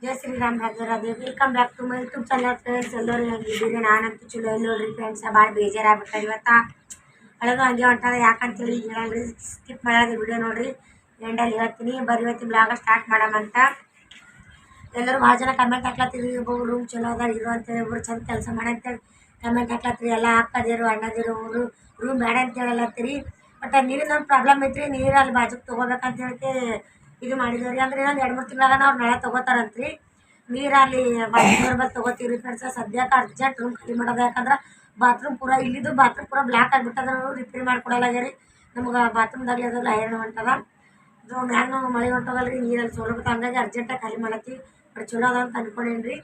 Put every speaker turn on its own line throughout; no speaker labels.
Jai Shriram Radhe Radhe welcome back to my YouTube channel friends. ಎಲ್ಲರೂ ಹೆಂಗಿದ್ದೀರಿ? ನಾನಂತೂ ಚಲೋ ಇಲ್ಲ ನೋಡ್ರಿ ಫ್ರೆಂಡ್ಸ್. ಭಾಳ ಬೇಜಾರಾಗ್ಬಿಟ್ಟಾರೆ ಇವತ್ತು. ಅಳದು ಹಂಗೆ ಹೊಂಟದ ಯಾಕಂತೇಳಿ ಹೇಳಲ್ರಿ, ಸ್ಕಿಪ್ ಮಾಡೋದು ವಿಡಿಯೋ ನೋಡ್ರಿ. ಎಂಡಲ್ಲಿ ಹೇಳ್ತೀನಿ ಬರ್ರಿ ಇವತ್ತಿನ ಬ್ಲಾಗ ಸ್ಟಾರ್ಟ್ ಮಾಡಮಂತ. ಎಲ್ಲರೂ ಭಾಳ ಜನ ಕಮೆಂಟ್ ಹಾಕ್ಲತ್ತೀರಿ, ಒಬ್ಬರು ರೂಮ್ ಚಲೋ ಅದ ಇರು ಅಂತೇಳಿ, ಒಬ್ರು ಚಂದ ಕೆಲಸ ಮಾಡಂತೇಳಿ ಕಮೆಂಟ್ ಹಾಕ್ಲತ್ತೀರಿ. ಎಲ್ಲ ಅಕ್ಕದಿರು ಅಣ್ಣದಿರು ಅವರು ರೂಮ್ ಬೇಡ ಅಂತ ಹೇಳತ್ತೀರಿ. ಬಟ್ ನೀರಿನ ಒಂದು ಪ್ರಾಬ್ಲಮ್ ಐತ್ರಿ. ನೀರು ಅಲ್ಲಿ ಬಾಜುಗೆ ತೊಗೋಬೇಕಂತ ಹೇಳಿ ಇದು ಮಾಡಿದವ್ರಿ. ಅಂದ್ರೆ ಇನ್ನೊಂದು 2-3 ತಿಂಗಳಾಗ ನಾವು ನಳ ತೊಗೋತಾರಂತ್ರಿ. ನೀರು ಅಲ್ಲಿ ಬಾತ್ರೂಮ್ ತೊಗೋತೀವಿ ಫ್ರೆಂಡ್ಸ್. ಸದ್ಯಕ್ಕೆ ಅರ್ಜೆಂಟ್ ರೂಮ್ ಖಾಲಿ ಮಾಡೋದು. ಯಾಕಂದ್ರೆ ಬಾತ್ರೂಮ್ ಪೂರ ಇಲ್ಲಿದ್ದು ಬಾತ್ರೂಮ್ ಪೂರ ಬ್ಲ್ಯಾಕ್ ಆಗಿಬಿಟ್ಟದ. ರಿಪೇರಿ ಮಾಡ್ಕೊಡಲ್ಲಾಗ್ಯಾರಿ. ನಮ್ಗೆ ಬಾತ್ರೂಮ್ದಾಗಲಿ ಅದೆಲ್ಲ ಹೈರಾಣ ಹೊಂಟದ. ಅದು ಮ್ಯಾಗ ಮಳೆ ಹೊಂಟೋದಲ್ರಿ, ನೀರಲ್ಲಿ ಸೋಲಬೇಕು. ಹಂಗಾಗಿ ಅರ್ಜೆಂಟಾಗಿ ಖಾಲಿ ಮಾಡತ್ತೀವಿ. ಬಟ್ ಚಲೋ ಅದ ಅಂತ ಅಂದ್ಕೊಂಡೇನಿ ರೀ.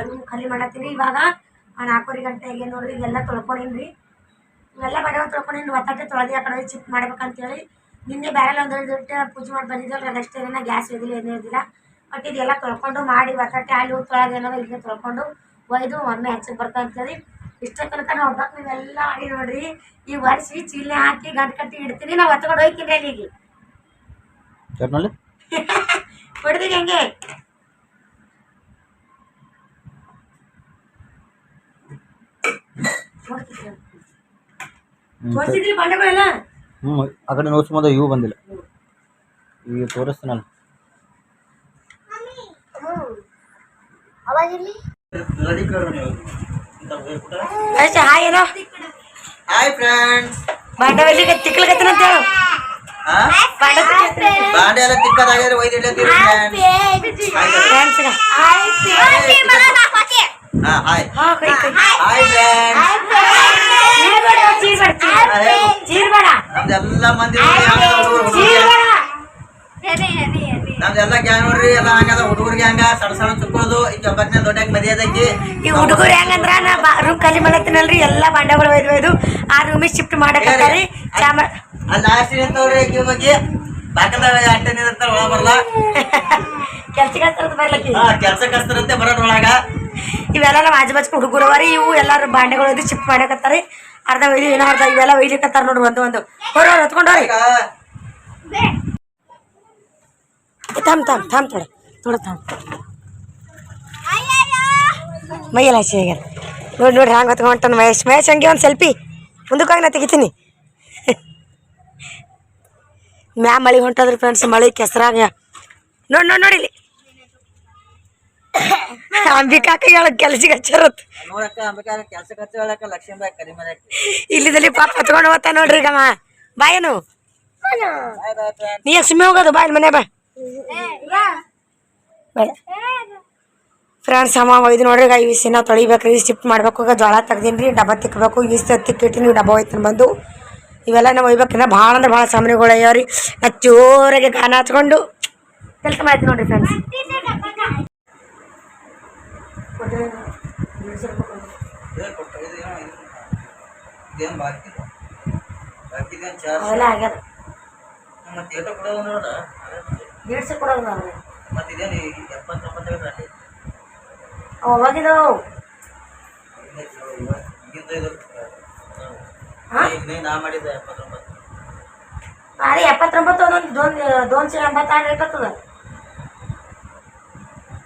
ರೂಮ್ ಖಾಲಿ ಮಾಡತ್ತೀನಿ ಇವಾಗ. 4 ಗಂಟೆಗೆ ನೋಡ್ರಿ ಇದೆಲ್ಲ ತೊಳ್ಕೊಂಡೇನಿ. ಇವೆಲ್ಲ ಬಡವ ತೊಳ್ಕೊಂಡೇನಿ. ಒತ್ತಟ್ಟೆ ತೊಳೆದು ಆ ಕಡೆ ಶಿಫ್ಟ್ ಮಾಡ್ಬೇಕಂತೇಳಿ ನಿನ್ನೆ ಬ್ಯಾರೆಲ್ಲ ಒಂದು ಇಟ್ಟು ಪೂಜೆ ಮಾಡಿ ಬಂದಿದ್ದಲ್ಲ. ಅದಷ್ಟೇ ಗ್ಯಾಸ್ ಒಯ್ದಿಲ್ಲ ಏನೂ ಇದ್ದಿಲ್ಲ. ಬಟ್ ಇದೆಲ್ಲ ತೊಳ್ಕೊಂಡು ಮಾಡಿ ಒತ್ತಟ್ಟೆ ಅಲ್ಲಿ ಹೋಗಿ ತೊಳೆದು ಏನಾದ್ರು ಇಲ್ಲೇ ತೊಳ್ಕೊಂಡು ಒಯ್ದು ಒಮ್ಮೆ ಹಚ್ಚಕ್ಕೆ ಬರ್ತಾ ಅಂತೇಳಿ ಇಷ್ಟ ತನಕ ನಾವು ಒಬ್ಬಕ್ಕೆ ನೀವೆಲ್ಲ ಮಾಡಿ ನೋಡ್ರಿ. ಈ ವರ್ಷ ಚೀಲ ಹಾಕಿ ಗಂಟು ಕಟ್ಟಿ ಇಡ್ತೀನಿ. ನಾವು ಹೊತ್ಕೊಂಡು ಹೋಗ್ತೀನಿ ಅಲ್ಲಿಗೆ ಹೊಡೆದಿಗೆ ಹೆಂಗೆ ತೋರಿಸಿದ್ರಿ ಬಂಡೆಗಳೆಲ್ಲ.
ಆ ಕಡೆ ನೋಡ್ಸ್ಕೊಂಬಂದ ಇವು ಬಂದಿಲ್ಲ. ಈಗ ತೋರಿಸ್ತೀನಿ ನಾನು.
ಹಾಯ್ ಏನೋ
ಹಾಯ್ ಫ್ರೆಂಡ್ಸ್.
ಬಾಂಡವಲ್ಲಿಗೆ ತಿಕ್ಕಲಕತ್ತಿನಂತ ಹೇಳು.
ಬಾಂಡೆ ಎಲ್ಲ ತಿಕ್ಕದಾಗ್ಯಾರ ಒಯ್ದು ಇಡ್ಲತ್ತೀರಿ
ಫ್ರೆಂಡ್ಸ್.
ಹಾಯ್ ಹಾಯ್ ನಮ್ದೆಲ್ಲ ಮಂದಿ ನಮ್ದೆಲ್ಲ ಗ್ಯಾಂಗ್ ನೋಡ್ರಿ. ಎಲ್ಲ ಹಂಗದ ಹುಡುಗರಿಗೆ ಹಂಗ ಸಣ್ಣ ಸಣ್ಣ ಚುಕ್ಕೋದು. ಈಗ 9ನೇ ದೊಡ್ಡ ಮರ್ಯಾದಕ್ಕೆ
ಈ ಹುಡುಗರು ಹೆಂಗಂದ್ರ ನಾ ರೂಮ್ ಖಾಲಿ ಮಾಡತ್ತೀನಲ್ರಿ. ಎಲ್ಲ ಬಂಡೆಗಳು ಒಯ್ದು ಆ ರೂಮಿಗೆ ಶಿಫ್ಟ್ ಮಾಡಕತ್ತಾರಿ.
ಅಲ್ಲಿ ಲಾಸ್ಟ್ ನಿಂತವ್ರಿ ಆಕಿ ಬಗ್ಗೆ ಬಾಕದಾಗ ಅಂಟೆ ನಿಂತ ಒಳ ಬರಲ್ಲ.
ಕೆಲ್ಸಕ್ಕೆ ಬರ್ಲಕ್ಕಿ
ಕೆಲ್ಸಕ್ಕೆ ಹಚ್ತಾರಂತೆ ಬರೋದ್ ಒಳಗ.
ಇವೆಲ್ಲ ನಾವು ಆಜು ಬಾಜು ಹುಡುಗರು ಅವರಿ. ಇವು ಎಲ್ಲಾರು ಬಾಂಡೆಗಳು ಒಯ್ದು ಶಿಫ್ಟ್ ಮಾಡಕತ್ತಾರಿ. ಅರ್ಧ ಒಯ್ದು ಏನೋ ಅರ್ಧ ಇವೆಲ್ಲ ಒಯ್ಲಿಕತ್ತಾರ ನೋಡ್ರಿ. ಒಂದು ಹೊರವ್ರು ಹೊತ್ಕೊಂಡವ್ರಿ. ಥಮ್ ಥೋಡ ಮೈಯೆಲ್ಲ ಹಸಿ ಆಗ್ಯಾರ. ನೋಡ್ರಿ ಹಂಗೆ ಹೊತ್ಕೊಂಡ್ತಾನೆ ಮಹೇಶ್. ಹಂಗೆ ಒಂದು ಸೆಲ್ಫಿ ಮುಂದಕ್ಕಾಗಿ ನಾ ತೆಗಿತೀನಿ. ಮಳೆ ಹೊಂಟದ್ರಿ ಫ್ರೆಂಡ್ಸ್. ಮಳೆ ಕೆಸರಾಗ ನೋಡಿಲಿ ಅಂಬಿಕಾಕ ಹೇಳಕ್ ಕೆಲ್ಸಿಗೆ ಹಚ್ಚಾರತ್. ಇಲ್ಲಿದಲ್ಲಿ ಪಾಪ ಹತ್ಕೊಂಡು ಹೋಗ್ತಾ ನೋಡ್ರಿ. ಗಮ್ಮ ಬಾಯನು ನೀ ಸುಮ್ಮನೆ ಹೋಗೋದು ಬಾಯ್ ಮನೆ ಬಾ. ಫ್ರೆಂಡ್ಸ್ ಅಮ್ಮ ಒಯ್ದು ನೋಡ್ರಿ. ಇವಿಸಿ ನಾವು ತೊಳಿಬೇಕ್ರಿ, ಶಿಫ್ಟ್ ಮಾಡ್ಬೇಕು. ಈಗ ಜೋಳ ತೆಗ್ದೀನಿ, ಡಬ್ಬ ತಿಕ್ಕಬೇಕು. ಇವಿಸಿ ತಿಕ್ಕಿಟ್ಟು ನೀವು ಡಬ್ಬ ಹೋಯ್ತಾನೆ ಬಂದು ಇವೆಲ್ಲ ನಾವು ಒಯ್ಬೇಕ್ರಿ. ಭಾಳ ಅಂದ್ರೆ ಭಾಳ ಸಾಮಾನುಗಳು ಅಯ್ಯವ್ರಿ. ನಾ ಜೋರಾಗೆ ಗಾನ ಹಚ್ಕೊಂಡು ಕೆಲಸ ಮಾಡ್ತೀನಿ ನೋಡ್ರಿ ಫ್ರೆಂಡ್ಸ್. ಅವೆಲ್ಲ ಆಗ್ಯದ ದೀಡ್ಸ ಕೊಡೋದು ಅವಾಗಿದ್ದವು. ಅದೇ 79 ಒಂದೊಂದು 286 ರೇಟ್ ಆಗ್ತದ.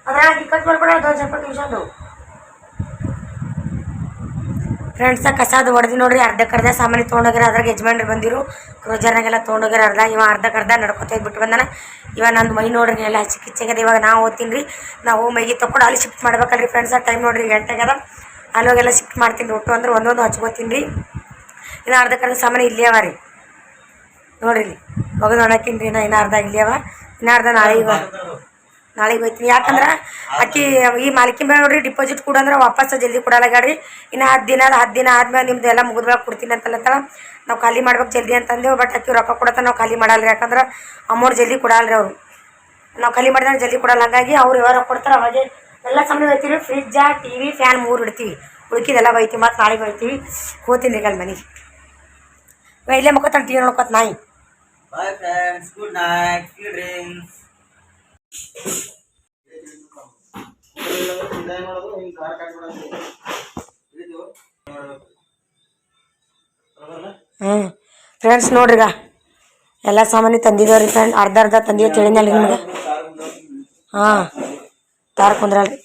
ಅದ್ರಾಗ ಟಿಕೆಟ್ ಮಾಡ್ಕೊಡ 270 ನಿಮಿಷದ್ದು. ಫ್ರೆಂಡ್ಸ ಕಸಾದು ಹೊಡೆದು ನೋಡ್ರಿ. ಅರ್ಧಕ್ಕರ್ಧ ಸಾಮಾನು ತೊಗೊಂಡೋಗ್ಯಾರ. ಅದ್ರಾಗ ಯಜಮಾನ್ರಿ ಬಂದಿರು ಕ್ರೋಜರ್ನಾಗೆಲ್ಲ ತೊಗೊಂಡೋಗ್ಯಾರ. ಇವ ಅರ್ಧಕ್ಕರ್ಧ ನಡ್ಕೊತ ಬಿಟ್ಟು ಬಂದಾನ. ಇವಾಗ ನಂದು ಮೈ ನೋಡ್ರಿ ಎಲ್ಲ ಹಚ್ಚಿ ಕಿಚ್ಚಾಗ್ಯದ. ಇವಾಗ ನಾವು ಓದ್ತೀನಿ ರೀ. ನಾವು ಮೈಗೆ ತೊಗೊಂಡು ಅಲ್ಲಿ ಶಿಫ್ಟ್ ಮಾಡ್ಬೇಕಲ್ರಿ ಫ್ರೆಂಡ್ಸ. ಟೈಮ್ ನೋಡ್ರಿ ಗಂಟೆಗ್ಯದ. ಅಲ್ಲೋಗೆಲ್ಲ ಶಿಫ್ಟ್ ಮಾಡ್ತೀನಿ. ಒಟ್ಟು ಅಂದ್ರೆ ಒಂದೊಂದು ಹಚ್ಕೋತೀನಿ ರೀ. ಇನ್ನು ಅರ್ಧಕ್ಕರ್ಧ ಸಾಮಾನು ಇಲ್ಲೇ ಅವ ರೀ ನೋಡ್ರಿ. ಇಲ್ಲಿ ಒಗದು ಒಣಕ್ತೀನಿ ರೀ. ಇನ್ನು ಅರ್ಧ ಇಲ್ಲೇ ಅವ. ಇನ್ನು ಅರ್ಧ ನಾಳೆಗೆ ಹೋಯ್ತೀನಿ. ಯಾಕಂದ್ರೆ ಆಕಿ ಈ ಮಾಲಕಿ ಮೇಲೆ ನೋಡ್ರಿ ಡಿಪಾಸಿಟ್ ಕೂಡ ಅಂದ್ರೆ ವಾಪಸ್ ಜಲ್ದಿ ಕೊಡಲ್ಲಾಗ್ಯಾಡ್ರಿ. ಇನ್ನು 10 ದಿನ ಆದ್ಮೇಲೆ ನಿಮ್ದು ಎಲ್ಲ ಮುಗಿದ್ಮೇಲೆ ಕೊಡ್ತೀನಿ ಅಂತಲ್ಲ. ನಾವು ಖಾಲಿ ಮಾಡ್ಬೇಕು ಜಲ್ದಿ ಅಂತಂದೇವು. ಬಟ್ ಆಕಿ ರೊಕ್ಕ ಕೊಡತ್ತ ನಾವು ಖಾಲಿ ಮಾಡಲ್ರಿ. ಯಾಕಂದ್ರೆ ಅಮೌಂಟ್ ಜಲ್ದಿ ಕೊಡಲ್ರಿ ಅವರು. ನಾವು ಖಾಲಿ ಮಾಡಿದ್ರೆ ಜಲ್ದಿ ಕೊಡಲ್ಲ. ಹಾಗಾಗಿ ಅವ್ರು ಯಾವಾಗ ಕೊಡ್ತಾರೆ ಅವಾಗೆ ಎಲ್ಲ ಸಾಮಾನು ಒಯ್ತೀವಿ. ಫ್ರಿಜ್ಜ, TV, ಫ್ಯಾನ್ 3 ಇಡ್ತೀವಿ. ಉಳ್ಕಿದೆಲ್ಲ ಒಯ್ತೀವಿ. ಮತ್ತು ನಾಳೆಗೆ ಒಯ್ತೀವಿ. ಹೋಗ್ತೀನಿ ಈಗ ಅಲ್ಲಿ ಮನೆಗೆ. ಇಲ್ಲೇ ಮಕ್ಕೋತಾನೆ TV ನೋಡ್ಕೊತ ನಾಯಿ.
Bye friends, good night, few drinks.
Friends ನೋಡ್ರಿ. ಈಗ ಎಲ್ಲ ಸಾಮಾನು ತಂದಿದ್ದೇವ್ರಿ ಫ್ರೆಂಡ್. ಅರ್ಧ ತಂದಿದ್ದೆ ತಿಳಿನಲ್ರಿ ನಿಮ್ಗೆ. ಹಾಂ ಯಾರು ಕುಂದ್ರಲ್ರಿ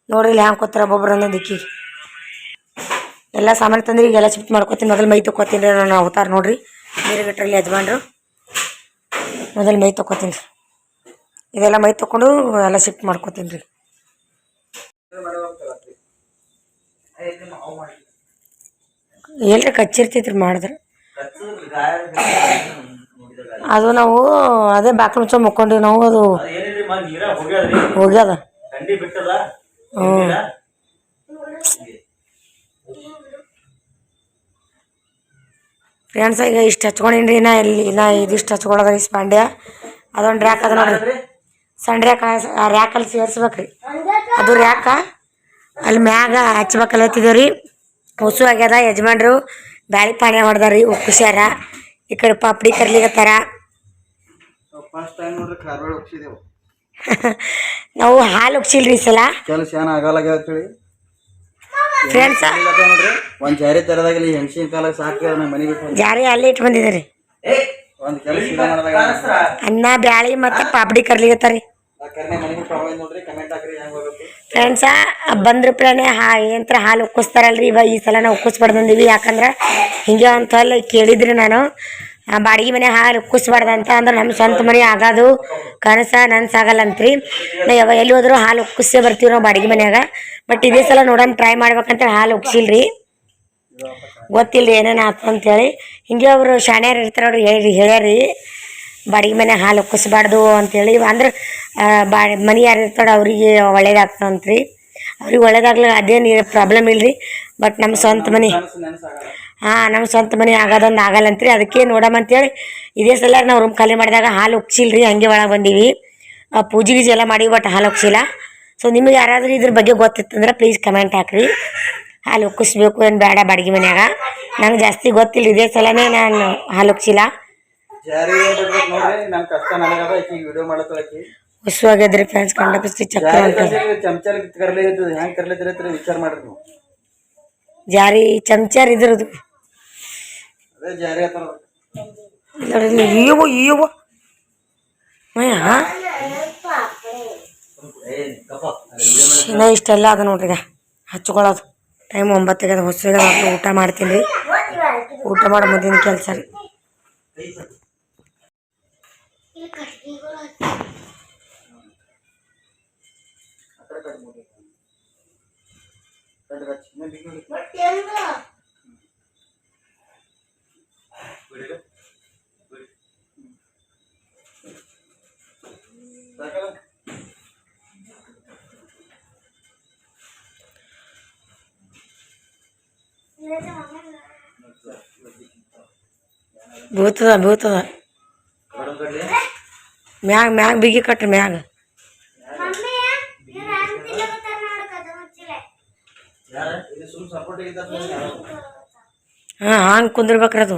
ನೋಡ್ರಿ ಇಲ್ಲಿ ಹ್ಯಾಂಗೆ ಕೂತಾರ ಒಬ್ಬೊಬ್ರು ಅನ್ನೋ ದಿಕ್ಕಿಗೆ ಎಲ್ಲ ಸಾಮಾನು ತಂದ್ರಿ ಈಗೆಲ್ಲ ಶಿಫ್ಟ್ ಮಾಡ್ಕೊತೀನಿ ಮೊದಲು ಮೈ ತೊಗೋತೀನಿ ರೀ ನಾನು ಅವತಾರ ನೋಡ್ರಿ ಬೇರೆ ಗಟ್ರಲ್ಲಿ ಯಜಮಾನ್ರು ಮೊದಲು ಮೈ ತೊಗೋತೀನಿ ರೀ ಇದೆಲ್ಲ ಮೈ ತೊಗೊಂಡು ಎಲ್ಲ ಶಿಫ್ಟ್ ಮಾಡ್ಕೊತೀನಿ ರೀ ಎಲ್ರಿ ಕಚ್ಚಿರ್ತೈತ್ರಿ ಮಾಡಿದ್ರೆ ಅದು ನಾವು ಅದೇ ಬಾಕ್ಲ ಮುಚ್ಚ ಮುಕ್ಕೊಂಡಿವಿ ನಾವು ಅದು ಹೋಗ್ಯದ ಹ್ಞೂ ಫ್ರೆಂಡ್ಸ್ ಈಗ ಇಷ್ಟು ಹಚ್ಕೊಂಡಿನಿ ರೀ ಇನ್ನ ಇದಿಷ್ಟು ಹಚ್ಕೊಳ್ಳೋದ ಈ ಪಾಂಡ್ಯ ಅದೊಂದು ರ್ಯಾಕ್ ಅದ ನೋಡ್ರಿ ಸಣ್ಣ ರ್ಯಾಕ್ ಆ ರ್ಯಾಕಲ್ಲಿ ಸೇರ್ಸ್ಬೇಕ್ರಿ ಅದು ರ್ಯಾಕ ಅಲ್ಲಿ ಮ್ಯಾಗ ಹಚ್ಬೇಕಲ್ಲತ್ತಿದ್ದೇವೆ ರೀ ಹೊಸು ಆಗ್ಯದ ಯಜಮಾನ್ರು ಬ್ಯಾಳಿ ಪಾಣ್ಯ ಹೊಡೆದಾರಿ ಖುಷಿಯಾರ ಈ ಕಡೆ ಪಾಪಡಿ ಕರ್ಲಿಗತ್ತಾರ ನಾವು ಹಾಲು ಉಗ್ಸಿಲ್ರಿ ಈ ಸಲ
ಕೆಲಸ ಏನ ಆಗಲ್ಲಾಗ್ಯಾವ
ಫ್ರೆಂಡ್ಸ್
ನೋಡ್ರಿ ಒಂದ್ ಜಾರಿ ತರದಾಗಲಿ ಹೆಂಗಸಿನ ಕಾಲ ಸಾಕ ಮನೆ ಬಿಟ್ಟು
ಜಾರಿ ಅಲ್ಲೇ ಇಟ್ಟು ಬಂದಿದ್ದಾರೆ
ಒಂದ್ ಕೆಲಸ ಇಲ್ಲ ಮಾಡದಾಗ
ಅನ್ನ ಬ್ಯಾಳಿ ಮತ್ತು ಪಾಪಡಿ ಕರ್ಲಿಗತ್ತಾರಿ
ನೋಡ್ರಿ ಕಮೆಂಟ್ ಹಾಕ್ರಿ ಹೆಂಗ್ ಹೋಗುತ್ತೆ
ಫ್ರೆಂಡ್ಸ ಬಂದ್ರ ಪ್ಲಾನೆ ಏನಂತರ ಹಾಲು ಉಕ್ಕಿಸ್ತಾರಲ್ರಿ ಇವಾಗ ಈ ಸಲ ನಾವು ಉಕ್ಕಿಸ್ಬಾರ್ದು ಬಂದೀವಿ ಯಾಕಂದ್ರೆ ಹಿಂಗೆ ಅಂತ ಅಲ್ಲಿ ಕೇಳಿದ್ರಿ ನಾನು ಬಾಡಿಗೆ ಮನೆ ಹಾಲು ಉಕ್ಕಿಸ್ಬಾರ್ದು ಅಂತ ಅಂದ್ರೆ ನಮ್ಮ ಸ್ವಂತ ಮನೆ ಆಗೋದು ಕನಸ ನನ್ಸಾಗಲ್ಲಂತ್ರಿ ನಾವು ಎಲ್ಲಿ ಹೋದ್ರು ಹಾಲು ಉಕ್ಕಿಸೇ ಬರ್ತೀವಿ ನಾವು ಬಾಡಿಗೆ ಮನ್ಯಾಗ ಬಟ್ ಇದೇ ಸಲ ನೋಡೋಣ ಟ್ರೈ ಮಾಡ್ಬೇಕಂತೇಳಿ ಹಾಲು ಉಕ್ಸಿಲ್ರಿ ಗೊತ್ತಿಲ್ಲ ಏನೇನು ಆಯ್ತು ಅಂತೇಳಿ ಹಿಂಗೆ ಅವರು ಶಾಣ್ಯಾರು ಇರ್ತಾರೆ ಅವ್ರು ಹೇಳ್ಯಾರಿ ಬಾಡಿಗೆ ಮನೆ ಹಾಲು ಉಕ್ಕಿಸ್ಬಾರ್ದು ಅಂತೇಳಿ ಅಂದ್ರೆ ಮನೆ ಯಾರು ಇರ್ತಾಳೆ ಅವರಿಗೆ ಒಳ್ಳೇದಾಗ್ತದಂತ್ರಿ ಅವ್ರಿಗೆ ಒಳ್ಳೇದಾಗ್ಲಿ ಅದೇನು ಪ್ರಾಬ್ಲಮ್ ಇಲ್ಲರಿ ಬಟ್ ನಮ್ಮ ಸ್ವಂತ ಮನೆ ನಮ್ಮ ಸ್ವಂತ ಮನೆ ಆಗೋದೊಂದು ಆಗಲ್ಲಂತ್ರಿ ಅದಕ್ಕೆ ನೋಡಮ್ಮಂತೇಳಿ ಇದೇ ಸಲ ನಾವು ರೂಮ್ ಖಾಲಿ ಮಾಡಿದಾಗ ಹಾಲು ಉಕ್ಸಿಲ್ರಿ ಹಂಗೆ ಒಳಗೆ ಬಂದೀವಿ ಪೂಜೆ ಗೀಜೆ ಎಲ್ಲ ಮಾಡೀವಿ ಬಟ್ ಹಾಲು ಉಕ್ಸಿಲ್ಲ ಸೊ ನಿಮಗೆ ಯಾರಾದರೂ ಇದ್ರ ಬಗ್ಗೆ ಗೊತ್ತಿತ್ತಂದ್ರೆ ಪ್ಲೀಸ್ ಕಮೆಂಟ್ ಹಾಕ್ರಿ ಹಾಲು ಉಕ್ಕಿಸ್ಬೇಕು ಏನು ಬೇಡ ಬಾಡಿಗೆ ಮನ್ಯಾಗ ನಂಗೆ ಜಾಸ್ತಿ ಗೊತ್ತಿಲ್ಲ ಇದೇ ಸಲನೇ ನಾನು ಹಾಲು ಉಕ್ಸಿಲ್ಲ ಹೊಸ ಆಗ್ಯದ್ರಿ ಫ್ರೆಂಡ್ಸ್ ಕಂಡಪಸ್ತಿ ಚಕ್ರ
ವಿಚಾರ ಮಾಡ್ರಿ ನೀವು
ಜಾರಿ ಚಮಚಾರ್ ಇದ್ರದು ಇನ್ನ ಇಷ್ಟೆಲ್ಲ ಅದ ನೋಡ್ರಿ ಈಗ ಹಚ್ಕೊಳ್ಳೋದು ಟೈಮ್ 9 ಹೊಸ ಊಟ ಮಾಡ್ತೀನಿ ರೀ ಊಟ ಮಾಡೋ ಮುಂದಿನ ಕೆಲಸ ರೀ ಬೀಳ್ತದ ಮ್ಯಾಗ ಬಿಗಿ ಕಟ್ರಿ ಮ್ಯಾಗ ಹಂಗೆ ಕುಂದಿರ್ಬೇಕ್ರಿ ಅದು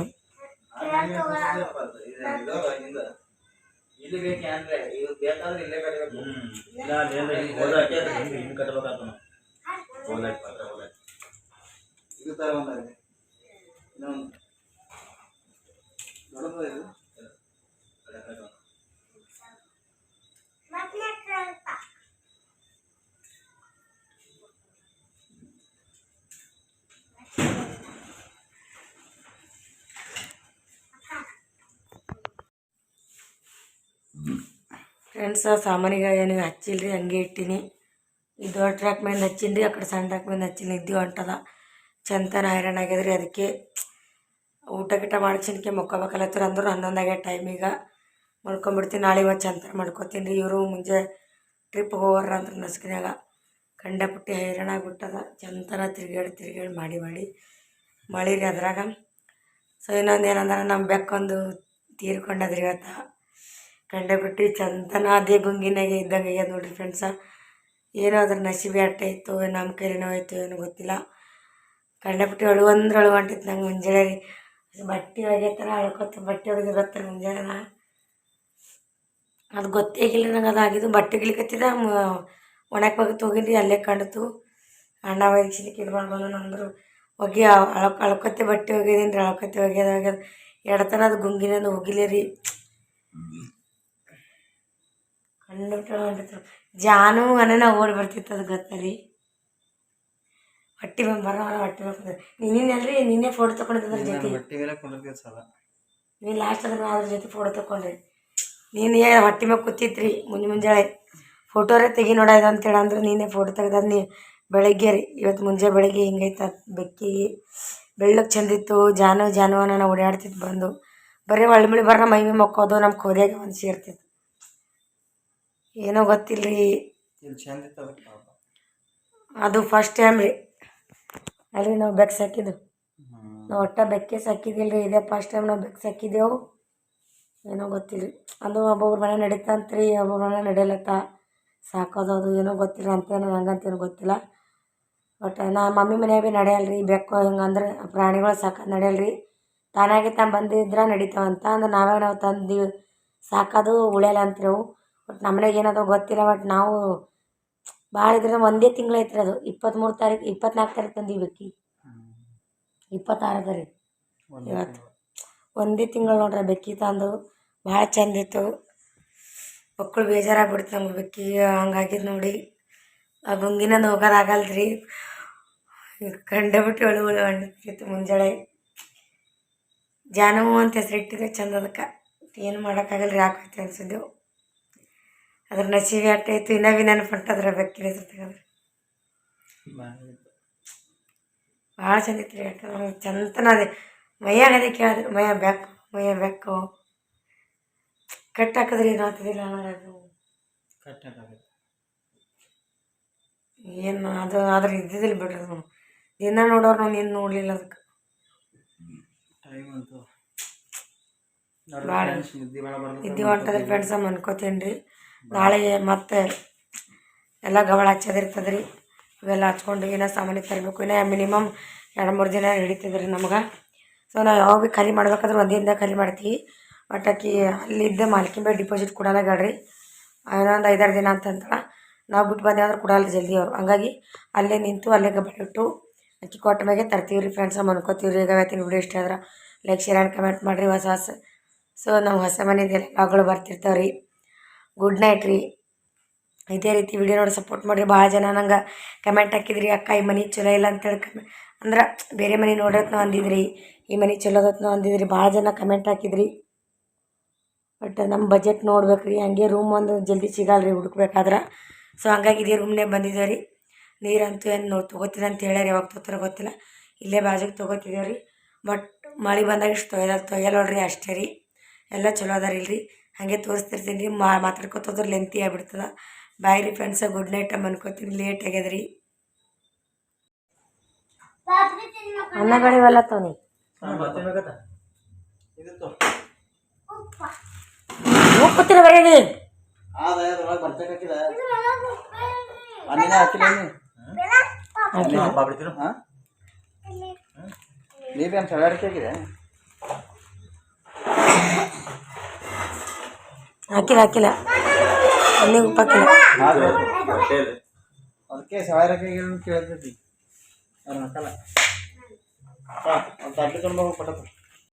ಫ್ರೆಂಡ್ಸ್ ಸಾಮಾನಿಗೆ ಏನು ಹಚ್ಚಿಲ್ರಿ ಹಂಗೆ ಇಟ್ಟೀನಿ ಈ ದೊಡ್ಡ ಟ್ರ್ಯಾಕ್ ಮೇಲೆ ಹಚ್ಚೀನಿ ಆ ಕಡೆ ಸಣ್ಣ ಟ್ರ್ಯಾಕ್ ಮೇಲೆ ಹಚ್ಚಿ ನಿದ್ದೆ ಹೊಂಟದ ಚಂತನ ಹೈರಾಣ ಆಗ್ಯದ್ರಿ ಅದಕ್ಕೆ ಊಟ ಗಿಟ ಮಾಡ್ಸಿನ್ಕೆ ಮಕ್ಕೋಬೇಕಲ್ಲತ್ತರ ಅಂದ್ರೆ 11 ಆಗ್ಯದ ಟೈಮ್ ಈಗ ಮಾಡ್ಕೊಂಬಿಡ್ತೀನಿ ನಾಳೆ ಇವತ್ತು ಚಂತನ ಮಾಡ್ಕೊತೀನಿ ರೀ ಇವರು ಮುಂಜೆ ಟ್ರಿಪ್ ಹೋಗೋರ ಅಂದ್ರೆ ನಸ್ಕಿನಾಗ ಕಂಡಪಟ್ಟಿ ಹೈರಾಣ ಆಗ್ಬಿಟ್ಟದ ಚಂತನ ತಿರ್ಗಾಡಿ ಮಾಡಿ ಮಳೆ ರೀ ಅದ್ರಾಗ ಸೊ ಇನ್ನೊಂದು ಏನಂದ್ರೆ ನಮ್ಮ ಬೆಕ್ಕೊಂದು ತೀರ್ಕೊಂಡದ್ರಿ ಇವತ್ತು ಕಂಡಪಟ್ಟಿ ಚಂತನ ಅದೇ ಗುಂಗಿನಾಗೆ ಇದ್ದಂಗೆ ಆಗ್ಯದ ನೋಡ್ರಿ ಫ್ರೆಂಡ್ಸ ಏನೋ ಅದ್ರ ನಸೀಬೆ ಅಟ್ಟ ಇತ್ತು ನಮ್ಮ ಕೈಲೇನೋ ಆಯಿತು ಏನೋ ಗೊತ್ತಿಲ್ಲ ಕಂಡಪಟ್ಟಿ ಅಳುವಂಟಿತ್ತು ನಂಗೆ ಮುಂಜಾನೆ ರೀ ಬಟ್ಟೆ ಒಗೆತಾರ ಅಳ್ಕೊತ ಬಟ್ಟೆ ಒಗೆದು ಬರ್ತಾರೆ ಮುಂಜಾನೆ ಅದು ಗೊತ್ತೇ ಆಗಿಲ್ಲ ನಂಗೆ ಅದಾಗಿದ್ದು ಬಟ್ಟೆ ಗಿಳಿಕತ್ತಿದ ಒಣಕ್ಕೆ ಬಗ್ತು ಹೋಗಿನ್ರಿ ಅಲ್ಲೇ ಕಂಡಿತು ಅಣ್ಣ ವೈದ್ಯಕ್ಕೆ ಇದು ಮಾಡ್ಬಂದು ಅಂದರು ಒಗಿ ಅಳ್ಕೊತ್ತೆ ಬಟ್ಟೆ ಒಗೆದೀನಿ ರೀ ಅಳ್ಕೊತ್ತೆ ಒಗ್ಯದ ಎಡತನ ಅದು ಗುಂಗಿನದು ಹೋಗಿಲ್ಲ ರೀ ಹೊಂಡಿತ್ತು ಜಾನು ಅನ್ನ ಓಡಿ ಬರ್ತಿತ್ತು ಅದು ಗೊತ್ತರಿ ಹೊಟ್ಟಿ ಬಂದು ಬರೋ ಹೊಟ್ಟಿ ಬಂದು ನೀನೇನಲ್ರಿ ನಿನ್ನೆ ಫೋಟೋ ತೊಗೊಂಡಿದ್ದ ಅದ್ರ ಜೊತೆ ನೀನು ಲಾಸ್ಟ್ ಅದ್ರ ಅದ್ರ ಜೊತೆ ಫೋಟೋ ತೊಗೊಂಡ್ರಿ ನೀನು ಹೊಟ್ಟಿ ಮ್ಯಾಗ ಕೂತಿದ್ರಿ ಮುಂಜಾನೆ ಫೋಟೋರೇ ತೆಗಿ ನೋಡೋದು ಅಂತೇಳಿ ಅಂದ್ರೆ ನೀನೇ ಫೋಟೋ ತೆಗ್ದದ್ದು ನೀ ಬೆಳಗ್ಗೆ ರೀ ಇವತ್ತು ಮುಂಜಾನೆ ಬೆಳಗ್ಗೆ ಹಿಂಗೈತೆ ಬೆಕ್ಕಿ ಬೆಳ್ಳಗೆ ಚಂದಿತ್ತು ಜಾನು ಜಾನು ನಾನು ಓಡಾಡ್ತಿತ್ತು ಬಂದು ಬರೀ ಒಳ್ಮಿಳಿ ಬರ್ರ ಮೈ ಮೇ ಮಕ್ಕೋದು ನಮ್ಮ ಕೋದ್ಯಾಗ ಒಂದು ಸೇರ್ತಿತ್ತು ಏನೋ ಗೊತ್ತಿಲ್ಲ ರೀ ಅದು ಫಸ್ಟ್ ಟೈಮ್ ರೀ ಅಲ್ರಿ ನಾವು ಬೆಕ್ಕು ಸಾಕಿದ್ದು ನಾವು ಒಟ್ಟ ಬೆಕ್ಕೆ ಸಾಕಿದ್ದಿಲ್ಲ ರೀ ಇದೇ ಫಸ್ಟ್ ಟೈಮ್ ನಾವು ಬೆಕ್ಕು ಸಾಕಿದ್ದೆವು ಏನೋ ಗೊತ್ತಿಲ್ಲ ರೀ ಅದು ಒಬ್ಬೊಬ್ರ ಮನೆ ನಡೀತಂತ್ರಿ ಒಬ್ಬೊಬ್ರ ಮನೆ ನಡೆಯಲತ್ತ ಸಾಕೋದು ಅದು ಏನೋ ಗೊತ್ತಿಲ್ಲ ಅಂತೇನೋ ಹಂಗಂತೇನು ಗೊತ್ತಿಲ್ಲ ಬಟ್ ನಾ ಮಮ್ಮಿ ಮನೆಯಾಗ ಭೀ ನಡೆಯಲ್ರಿ ಬೆಕ್ಕು ಹಿಂಗಂದ್ರೆ ಪ್ರಾಣಿಗಳು ಸಾಕೋದು ನಡೆಯಲ್ರಿ ತಾನಾಗೆ ತಾನು ಬಂದಿದ್ರೆ ನಡೀತಾವಂತ ಅಂದ್ರೆ ನಾವು ತಂದು ಸಾಕೋದು ಉಳಿಯಲ್ಲ ಅಂತ್ರಿ ಅವು ಬಟ್ ನಮ್ಮ ಮನೆಗೆ ಏನದು ಗೊತ್ತಿಲ್ಲ ಬಟ್ ನಾವು ಭಾಳ ಇದ್ರೆ ಒಂದೇ ತಿಂಗಳು ಐತ್ರಿ ಅದು 24 ತಾರೀಕು ತಂದೀವಿ ಬೆಕ್ಕಿ 26 ರೀ ಇವತ್ತು ಒಂದೇ ತಿಂಗಳು ನೋಡ್ರಿ ಬೆಕ್ಕಿ ತಂದು ಭಾಳ ಚಂದ ಇತ್ತು ಮಕ್ಕಳು ಬೇಜಾರಾಗ್ಬಿಡ್ತು ನಮ್ಗೆ ಬೆಕ್ಕಿ ಹಂಗಾಗಿದ್ದು ನೋಡಿ ಆ ಗುಂಗಿನಂದು ಹೋಗೋದಾಗಲ್ರಿ ಕಂಡಬಿಟ್ಟು ಒಳು ಅಂಟಿತ್ತು ಮುಂಜಾನೆ ಜಾನು ಅಂತ ಹೆಸರಿಟ್ಟಿದೆ ಚಂದ ಅದಕ್ಕೆ ಏನು ಮಾಡೋಕ್ಕಾಗಲ್ಲ ರೀ ಹಾಕೈತಿ ಅನ್ಸಿದ್ದೆವು ಅದ್ರ ನಸೀಬಿ ಅಟ್ಟೆ ಇತ್ತು ಇನ್ನೂ ಭೀ ನೆನಪು ಹೊಂಟದ್ರ ಬೆಕ್ಕಿನ ಹೆಸರು ತಗೊಂಡ್ರೆ ಭಾಳ ಚಂದ ಇತ್ತು ರೀ ಯಾಕಂದ್ರೆ ಚಂತನ ಅದೇ ಮೈಯಾಗ ಅದೇ ಕೇಳಿದ್ರು ಮೈಯ ಬೆಕ್ಕು ಕಟ್ ಹಾಕಿದ್ರಿ ಏನು ಆಗ್ತದಿಲ್ಲ ಅನ್ನೋದು ಏನು ಅದು ಆದ್ರೆ ಇದ್ದಿದ್ದಿಲ್ಲ ಬಿಡ್ರಿ ಅದು ದಿನ ನೋಡೋರು ನಾವು ನೀನು ನೋಡಲಿಲ್ಲ ಅದಕ್ಕೆ ಭಾಳ ನಿದ್ದೆ ಹೊಂಟದ್ರಿ ಫ್ರೆಂಡ್ಸ ಅನ್ಕೋತೀನಿ ರೀ ನಾಳೆ ಮತ್ತೆ ಎಲ್ಲ ಗವಳ ಹಚ್ಚೋದಿರ್ತದೆ ರೀ ಇವೆಲ್ಲ ಹಚ್ಕೊಂಡು ಏನೋ ಸಾಮಾನ್ಯ ತರಬೇಕು ಇನ್ನೂ ಮಿನಿಮಮ್ 2-3 ದಿನ ಹಿಡಿತದ್ರಿ ನಮ್ಗೆ ಸೊ ನಾವು ಯಾವಾಗ ಭೀ ಖಾಲಿ ಮಾಡ್ಬೇಕಾದ್ರೆ ಒಂದೇ ದಿನ ಖಾಲಿ ಮಾಡ್ತೀವಿ ಬಟ್ ಆಕಿ ಅಲ್ಲಿದ್ದ ಮಾಲ್ಕಿನ ಬೈ ಡಿಪಾಸಿಟ್ ಕೊಡಲ್ಲ ಗಾಡ್ರಿ ಇನ್ನೊಂದು 5-6 ದಿನ ಅಂತಂದ್ರೆ ನಾವು ಬಿಟ್ಟು ಬಂದೇವೆ ಅಂದ್ರೆ ಕೊಡಲ್ಲ ಜಲ್ದಿ ಅವರು ಹಂಗಾಗಿ ಅಲ್ಲೇ ನಿಂತು ಅಲ್ಲೇ ಗಬ್ಬ ಇಟ್ಟು ಅಕ್ಕಿ ಕೊಟ್ಟ ಮ್ಯಾಗೆ ತರ್ತೀವಿ ರೀ ಫ್ರೆಂಡ್ಸ ಅನ್ಕೋತೀವಿ ರೀ ಈಗ ಇವತ್ತಿನ ವಿಡಿಯೋ ಇಷ್ಟ ಆದ್ರೆ ಲೈಕ್ ಶೇರ್ ಆ್ಯಂಡ್ ಕಮೆಂಟ್ ಮಾಡಿರಿ ಹೊಸ ಸೊ ನಾವು ಹೊಸ ಮನೆಯದೆಲ್ಲ ವ್ಲಾಗ್ಗಳು ಬರ್ತಿರ್ತಾವೆ ರೀ ಗುಡ್ ನೈಟ್ ರೀ ಇದೇ ರೀತಿ ವಿಡಿಯೋ ನೋಡಿ ಸಪೋರ್ಟ್ ಮಾಡಿರಿ ಭಾಳ ಜನ ನಂಗೆ ಕಮೆಂಟ್ ಹಾಕಿದ್ರಿ ಅಕ್ಕ ಈ ಮನೆ ಚಲೋ ಇಲ್ಲ ಅಂತೇಳಿ ಅಂದ್ರೆ ಬೇರೆ ಮನೆ ನೋಡೋತ್ನ ಅಂದಿದ್ರಿ ಈ ಮನೆ ಚಲೋದತ್ನ ಅಂದಿದ್ರಿ ಭಾಳ ಜನ ಕಮೆಂಟ್ ಹಾಕಿದ್ರಿ ಬಟ್ ನಮ್ಮ ಬಜೆಟ್ ನೋಡ್ಬೇಕು ರೀ ಹಂಗೆ ರೂಮ್ ಒಂದು ಜಲ್ದಿ ಸಿಗಲ್ಲ ರೀ ಹುಡುಕ್ಬೇಕಾದ್ರೆ ಸೊ ಹಂಗಾಗಿ ಇದೇ ರೂಮ್ನೇ ಬಂದಿದ್ದೇವೆ ರೀ ನೀರಂತೂ ಏನು ತೊಗೋತೀರ ಅಂತ ಹೇಳ್ಯಾರ ಯಾವಾಗ ತೊಗೋತಾರ ಗೊತ್ತಿಲ್ಲ ಇಲ್ಲೇ ಬಾಜುಗೆ ತೊಗೋತಿದ್ದೇವೆ ರೀ ಬಟ್ ಮಳೆ ಬಂದಾಗ ಇಷ್ಟು ತೊಯ್ಯಲ್ಲ ನೋಡ್ರಿ ಅಷ್ಟೇ ರೀ ಎಲ್ಲ ಚಲೋ ಅದಾರ ಇಲ್ರಿ ಹಾಗೆ ತೋರಿಸ್ತಿರ್ತೀನಿ ರೀ ಮಾತಾಡ್ಕೊತೋದ್ರೆ ಲೆಂತಿ ಆಗ್ಬಿಡ್ತದೆ ಬಾಯ್ ರೀ ಫ್ರೆಂಡ್ಸ ಗುಡ್ ನೈಟ್ ಅನ್ಕೋತೀನಿ ಲೇಟ್ ಆಗ್ಯದ್ರಿ ಅನ್ನಗಳಿವೆಲ್ಲ ತೋನಿ ಕೂತಿರ ಬರೀ ಹಾಕಿಲ್ಲ ಅನ್ನಿಗೆ ಉಪ್ಪು ಹಾಕಿಲ್ಲ
ಅದಕ್ಕೆ ಸವಾರಕ್ಕೆ ಕೇಳ್ತೈತಿ ಅವ್ರು ಹಾಕಲ್ಲ ತರ್ಲಿಕೊಂಡು ಪಟ